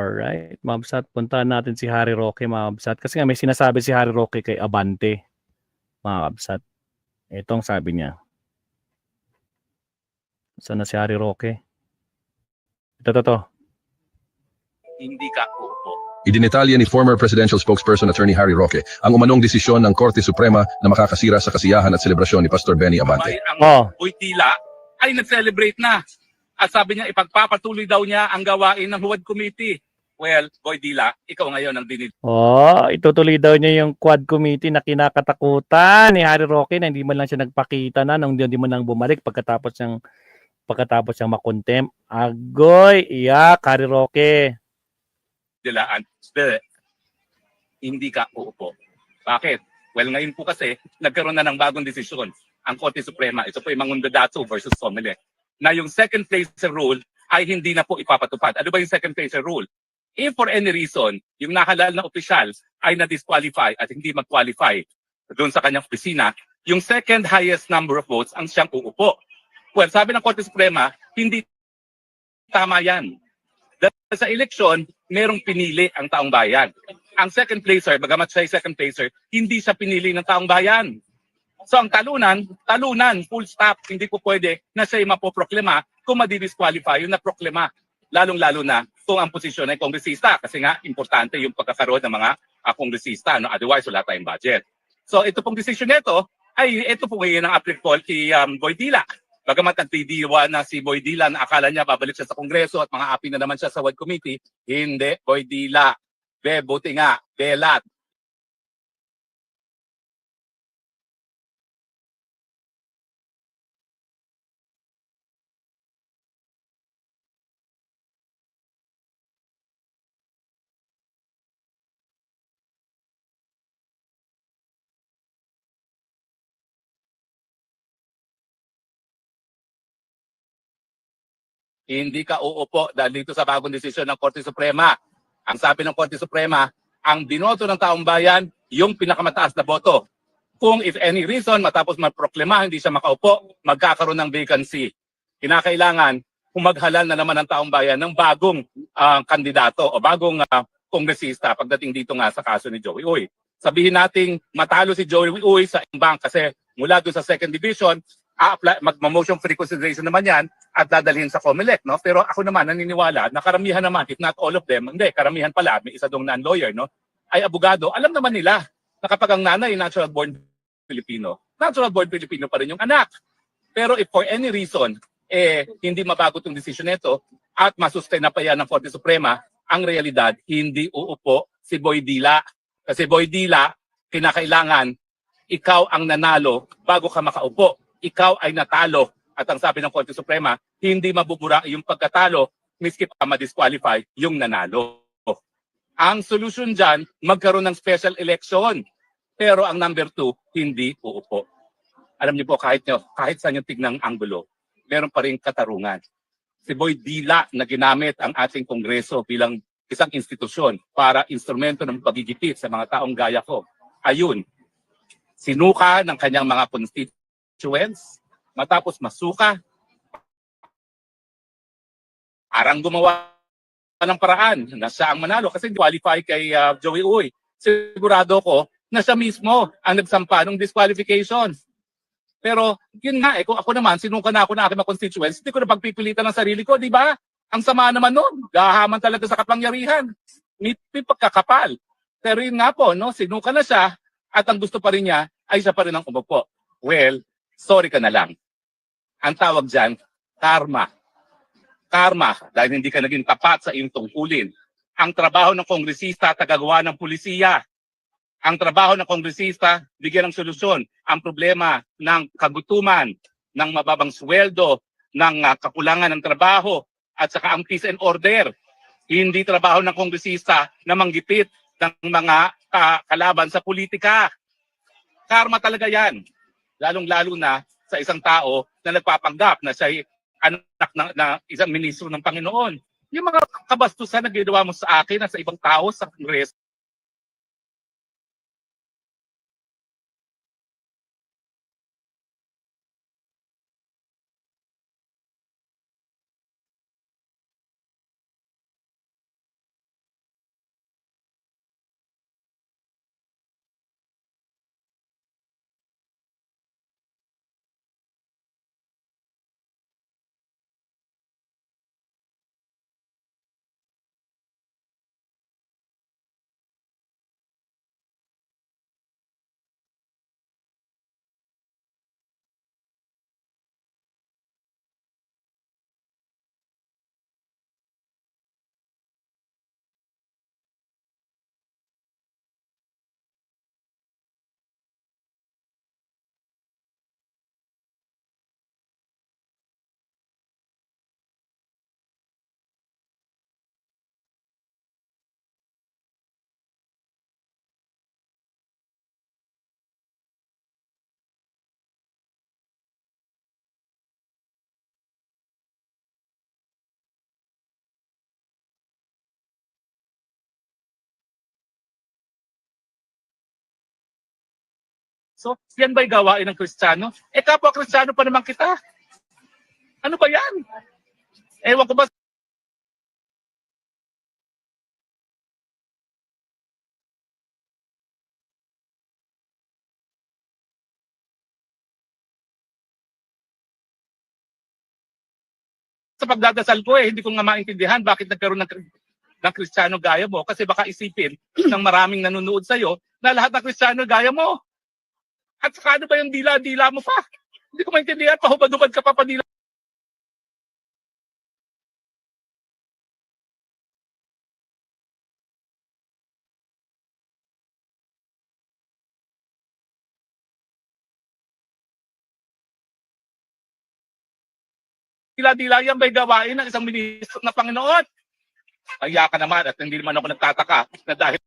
Alright, Mabsat, puntahan natin si Harry Roque, Mabsat. Kasi nga may sinasabi si Harry Roque kay Abante, Mabsat. Ito ang sabi niya. Saan na si Harry Roque? Ito. Hindi ka uupo. Idinetalya ni former presidential spokesperson Attorney Harry Roque ang umanong desisyon ng Korte Suprema na makakasira sa kasiyahan at selebrasyon ni Pastor Benny Abante. Ang Boytila ay nag-celebrate na. At sabi niya ipagpapatuloy daw niya ang gawain ng Huwad Committee. Well, Boytila, ikaw ngayon ang dinid. Itutuloy daw niya yung Quad Committee na kinakatakutan ni Harry Roque na hindi man lang siya nagpakita na nung hindi man lang bumalik pagkatapos siyang makontem. Agoy, iyak, Harry Roque. Dilaan. Hindi ka uupo. Bakit? Well, ngayon po kasi nagkaroon na ng bagong desisyon ang Korte Suprema. Ito po yung Mangundadato versus Comelec na yung second placer rule ay hindi na po ipapatupad. Ano ba yung second placer rule? If for any reason, yung nakalal na opisyal ay na-disqualify at hindi mag-qualify doon sa kanyang opisina, yung second highest number of votes ang siyang uupo. Well, sabi ng Korte Suprema, hindi tama yan. Dahil sa eleksyon, merong pinili ang taong bayan. Ang second placer, bagamat siya ay second placer, hindi siya pinili ng taong bayan. So ang talunan, full stop. Hindi po pwede na siya ay mapoproklema kung madi-disqualify yung naproklema. Lalong-lalo na kung ang posisyon ay kongresista. Kasi nga, importante yung pagkakaroon ng mga kongresista. No? Otherwise, wala tayong budget. So ito pong desisyon nito, ay ito po ngayon ang applicable kay Boytila. Bagamat nagdidiwa na si Boytila na akala niya babalik siya sa Kongreso at mga api na naman siya sa Huwad Committee, hindi, Boytila. Buti nga, belat. Hindi ka uupo dahil dito sa bagong desisyon ng Korte Suprema. Ang sabi ng Korte Suprema, ang binoto ng taong bayan, yung pinakamataas na boto. Kung if any reason, matapos magproklema, hindi siya makaupo, magkakaroon ng vacancy. Kinakailangan, maghalal na naman ang taong bayan ng bagong kandidato o bagong kongresista pagdating dito nga sa kaso ni Joey Uy. Sabihin nating matalo si Joey Uy sa bank kasi mula doon sa second division, mag-motion for reconsideration naman yan at dadalhin sa COMELEC, no? Pero ako naman naniniwala na karamihan naman, if not all of them, hindi, karamihan pala, may isa dong non-lawyer, no? Ay abogado, alam naman nila na kapag ang nanay natural born Filipino pa rin yung anak. Pero if for any reason, hindi mabago itong desisyon nito at masustain na pa yan ng Korte Suprema, ang realidad, hindi uupo si Boytila. Kasi Boytila, kinakailangan, ikaw ang nanalo bago ka makaupo. Ikaw ay natalo. At ang sabi ng Korte Suprema, hindi mabubura yung pagkatalo, miski pa ma-disqualify yung nanalo. Ang solusyon dyan, magkaroon ng special election. Pero ang number 2, hindi uupo. Alam niyo po, kahit saan yung tignang anggulo, meron pa rin katarungan. Si Boytila na ginamit ang ating Kongreso bilang isang institusyon para instrumento ng pagigipit sa mga taong gaya ko. Ayun, sinuka ng kanyang mga constituents, matapos masuka, arang gumawa ng paraan na siya ang manalo kasi qualify kay Joey Uy. Sigurado ko na siya mismo ang nagsampa ng disqualification. Pero yun nga kung ako naman, sinuka na ako na aking mga constituents, hindi ko na pagpipilitan ng sarili ko, di ba? Ang sama naman nun, gahaman talaga sa kapangyarihan. May pagkakapal. Pero yun nga po, no, sinuka na siya at ang gusto pa rin niya ay siya pa rin ang umupo. Well, sorry ka na lang. Ang tawag dyan, karma. Karma, dahil hindi ka naging tapat sa iyong tungkulin. Ang trabaho ng kongresista, tagagawa ng pulisiya. Ang trabaho ng kongresista, bigyan ng solusyon ang problema ng kagutuman, ng mababang sweldo, ng kakulangan ng trabaho, at saka ang peace and order. Hindi trabaho ng kongresista na manggipit ng mga kalaban sa politika. Karma talaga yan. Lalong-lalo na sa isang tao na nagpapanggap na siya anak na isang ministro ng Panginoon. Yung mga kabastusan na ginawa mo sa akin at sa ibang tao sa Kongreso, So, yan ba'y gawain ng Kristiyano? Kapwa Kristiyano pa naman kita. Ano ba yan? Ewan ko ba sa pagdadasal ko hindi ko nga maintindihan bakit nagkaroon ng Kristiyano gaya mo. Kasi baka isipin ng maraming nanonood sa'yo na lahat ng Kristiyano gaya mo. At saka ano ba yung dila-dila mo pa? Hindi ko maintindihan, pahubad-hubad ka pa padila. Dila-dila yan ba'y gawain ng isang ministro na Panginoon? Kaya ka naman at hindi naman ako nagtataka na dahil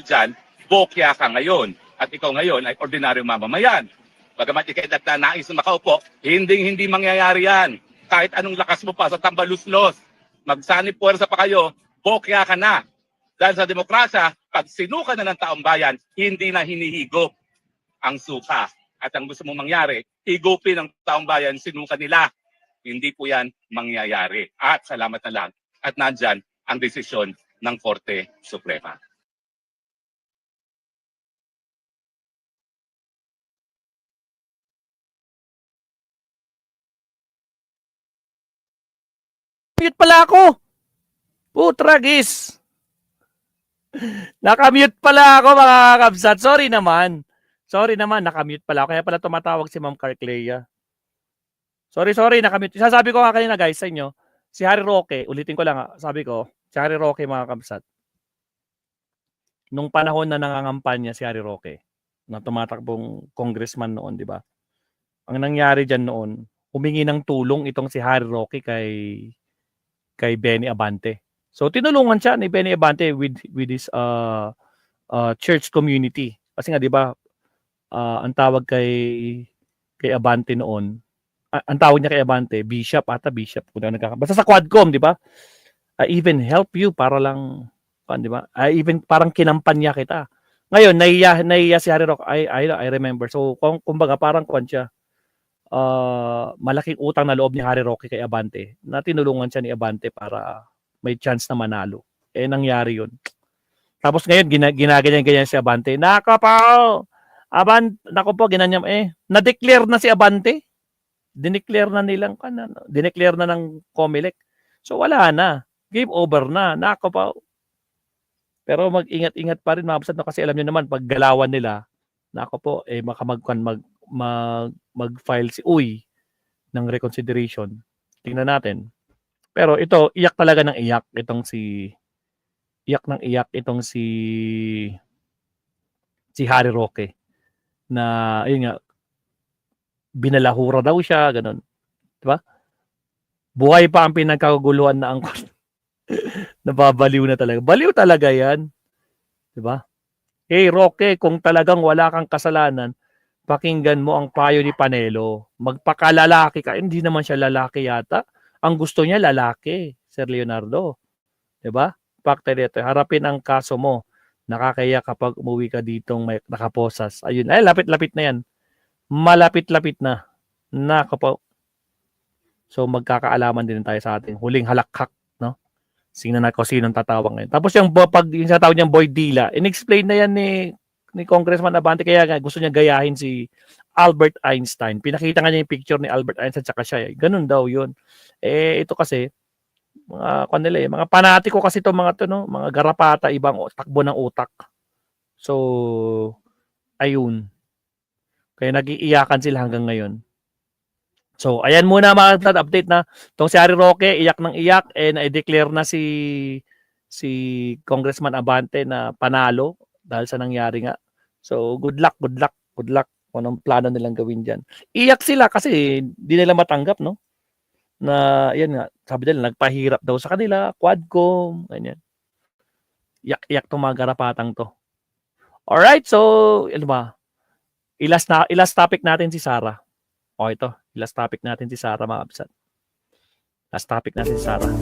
dyan, bokya ka ngayon at ikaw ngayon ay ordinaryong mamamayan. Bagamat ikay nais na makaupo, hindi mangyayari yan. Kahit anong lakas mo pa sa tambaluslos, magsanib puwersa pa kayo, bokya ka na. Dahil sa demokrasya, pag sinuka na ng taong bayan, hindi na hinihigop ang suka. At ang gusto mong mangyari, higupin ng taong bayan, sinuka nila. Hindi po yan mangyayari. At salamat na lang. At nandyan ang desisyon ng Korte Suprema. Mute pala ako. Putragis. Nakamute pala ako mga kabsat. Sorry naman, nakamute pala ako. Kaya pala tumatawag si Ma'am Carclea. Sorry, nakamute. Sasabi ko nga kanina guys sa inyo, si Harry Roque, ulitin ko lang sabi ko, si Harry Roque mga kabsat. Nung panahon na nangangampanya si Harry Roque, na tumatakbong congressman noon, di ba? Ang nangyari dyan noon, humingi ng tulong itong si Harry Roque kay Benny Abante. So tinulungan siya ni Benny Abante with his church community. Kasi nga 'di ba, ang tawag kay Abante noon, ang tawag niya kay Abante, bishop kung basta sa Quadcom, 'di ba? I even help you para lang, 'di ba? I even parang kinampanya kita. Ngayon nahiya si Harry Roque. I remember. So kumbaga parang kwan siya. Malaking utang na loob ni Harry Roque kay Abante na tinulungan siya ni Abante para may chance na manalo. Nangyari yun. Tapos ngayon, ginaganyan si Abante. Nako po, ginanyan. Na-declare na si Abante. Dineclare na ng COMELEC. So wala na. Game over na. Nako po. Pero mag-ingat-ingat pa rin mga kabsat, kasi alam nyo naman, pag galawan nila, nako po, mag-file si Uy ng reconsideration. Tingnan natin. Pero ito, iyak talaga ng iyak itong si Harry Roque na ayun nga, binalahura daw siya, ganun. 'Di ba? Buhay pa ang pinagkakaguluhan na angkot. Nababaliw na talaga. Baliw talaga 'yan. 'Di ba? Hey Roque, kung talagang wala kang kasalanan, pakinggan mo ang payo ni Panelo. Magpakalalaki ka. Hindi naman siya lalaki yata. Ang gusto niya lalaki, Sir Leonardo. 'Di ba? Pakta dito, harapin ang kaso mo. Nakakaya kapag umuwi ka ditong may nakaposas. Ayun, lapit-lapit na 'yan. Malapit-lapit na. Nako po. So magkakaalaman din tayo sa ating huling halakhak, no? Singnan na ko sinong tatawag ngayon. Tapos yung tawag niyang Boy Dila, in-explain na 'yan ni Congressman Abante, kaya gusto niya gayahin si Albert Einstein. Pinakita nga niya yung picture ni Albert Einstein at siya. Ganun daw yun. Ito kasi, mga panatiko kasi to mga to, no? Mga garapata, ibang takbo ng utak. So, ayun. Kaya nag-iiyakan sila hanggang ngayon. So, ayan muna mga update na tong si Harry Roque, iyak ng iyak, na-declare na si Congressman Abante na panalo dahil sa nangyari nga. So, good luck kung anong plano nilang gawin dyan. Iyak sila kasi di nila matanggap, no? Na, yan nga, sabi nila, nagpahirap daw sa kanila, Quadcom, ganyan. Iyak tong mga garapatang to. Alright, so, ano ba? Ilas topic natin si Sarah. O ito, last topic natin si Sarah mga kabsat. Last topic natin si Sarah.